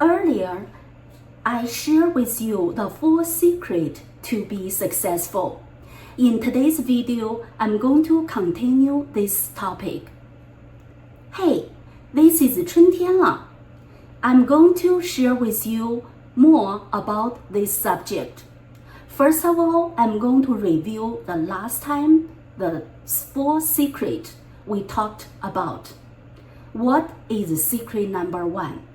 Earlier, I shared with you the 4 secrets to be successful. In today's video, I'm going to continue this topic. Hey, this is Chuntianle. I'm going to share with you more about this subject. First of all, I'm going to review the last time the 4 secrets we talked about. What is secret number 1?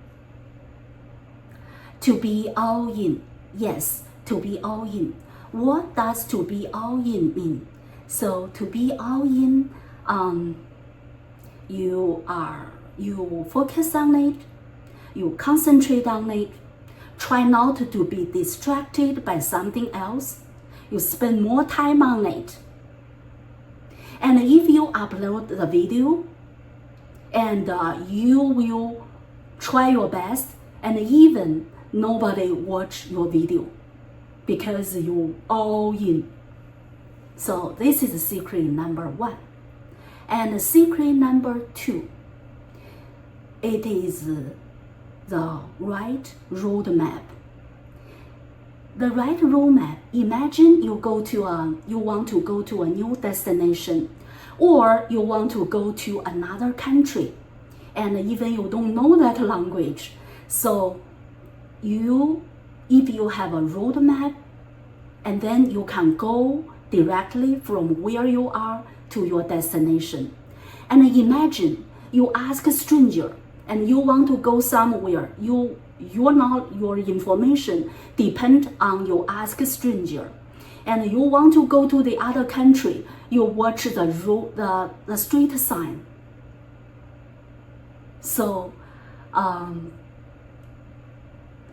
To be all in. Yes, to be all in. What does to be all in mean? So to be all in, you focus on it, you concentrate on it, try not to be distracted by something else, you spend more time on it. And if you upload the video, and you will try your best, and even nobody watch your video because you all in. So this is secret number 1. And secret number 2, it is the right roadmap. The right roadmap. Imagine you want to go to a new destination, or you want to go to another country, and even you don't know that language. So if you have a roadmap, and then you can go directly from where you are to your destination. And imagine you ask a stranger and you want to go somewhere. Your information depend on you ask a stranger, and you want to go to the other country. You watch the street sign. So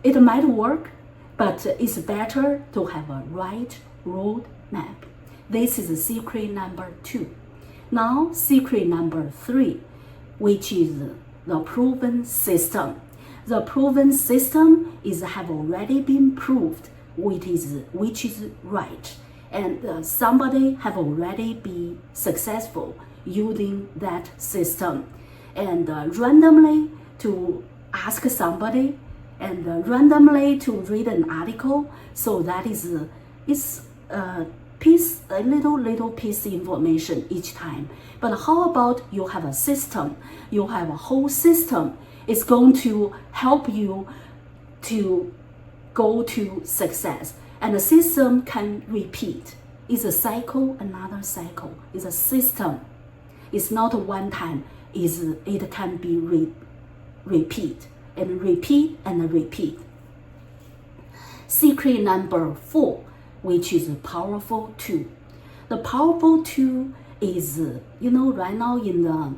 it might work, but it's better to have a right road map. This is secret number 2. Now secret number 3, which is the proven system. The proven system have already been proved, which is right, and somebody have already been successful using that system. And randomly to ask somebody, and randomly to read an article. So that is a little piece information each time. But how about you have a system? You have a whole system. It's going to help you to go to success. And the system can repeat. It's a cycle, another cycle. It's a system. It's not a one time. It can be repeat and repeat and repeat. Secret number 4, which is a powerful tool. The powerful tool is, right now in the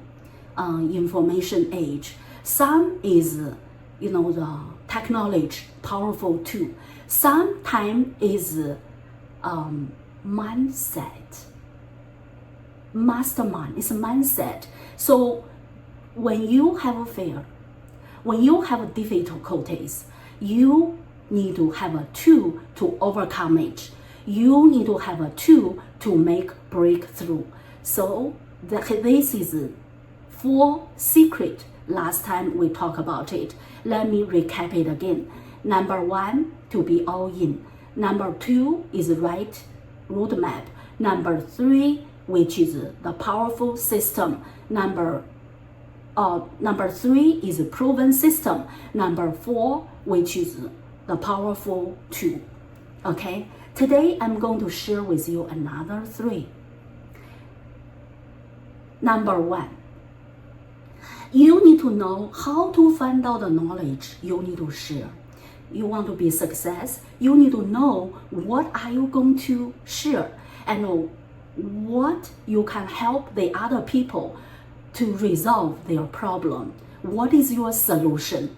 information age, some is, the technology, powerful tool. Sometimes is mindset. Mastermind is a mindset. So when you have a failure, when you have difficulties, you need to have a tool to overcome it. You need to have a tool to make breakthrough. So this is 4 secrets. Last time we talked about it. Let me recap it again. Number 1, to be all in. Number 2 is right roadmap. Number 3, which is the powerful system. Number 3 is a proven system. Number 4, which is the powerful tool. Okay, today I'm going to share with you another 3. Number 1, you need to know how to find out the knowledge you need to share. You want to be success, you need to know what are you going to share, and what you can help the other people to resolve their problem. What is your solution?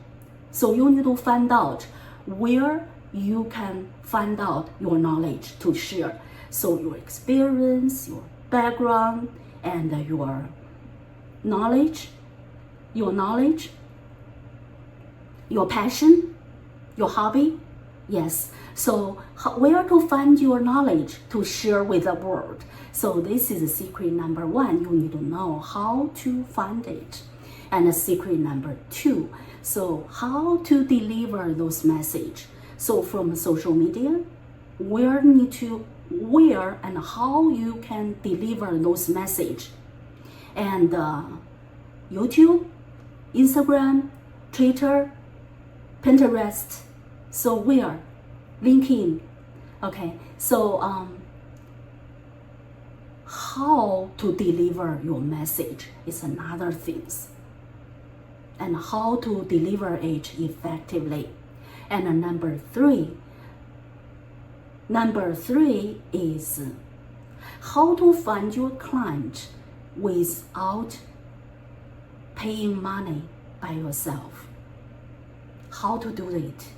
So you need to find out where you can find out your knowledge to share. So your experience, your background, and your knowledge, your passion, your hobby. Yes, so where to find your knowledge to share with the world. So this is secret number 1. You need to know how to find it. And secret number 2. So how to deliver those message? So from social media, where and how you can deliver those message. And YouTube, Instagram, Twitter, Pinterest. So where? LinkedIn. Okay, so how to deliver your message is another thing, and how to deliver it effectively. And number three is how to find your client without paying money by yourself. How to do it,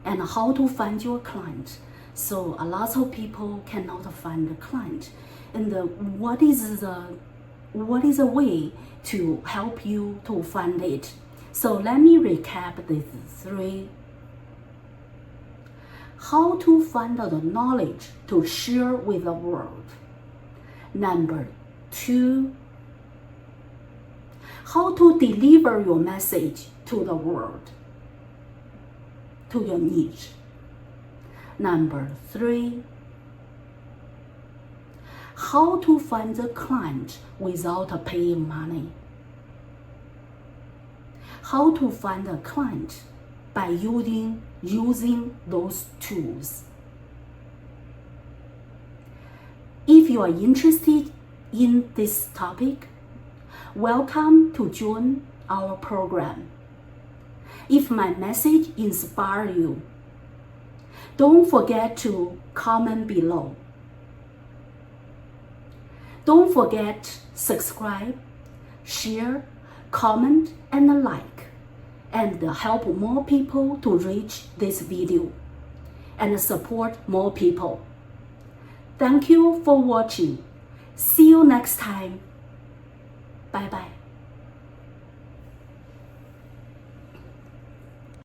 and how to find your client. So a lot of people cannot find a client, and what is a way to help you to find it? So let me recap these 3. How to find the knowledge to share with the world. Number 2, how to deliver your message to the world, to your niche. Number 3, how to find the client without paying money. How to find a client by using those tools. If you are interested in this topic, welcome to join our program. If my message inspires you, don't forget to comment below. Don't forget subscribe, share, comment, and like, and help more people to reach this video and support more people. Thank you for watching. See you next time. Bye bye.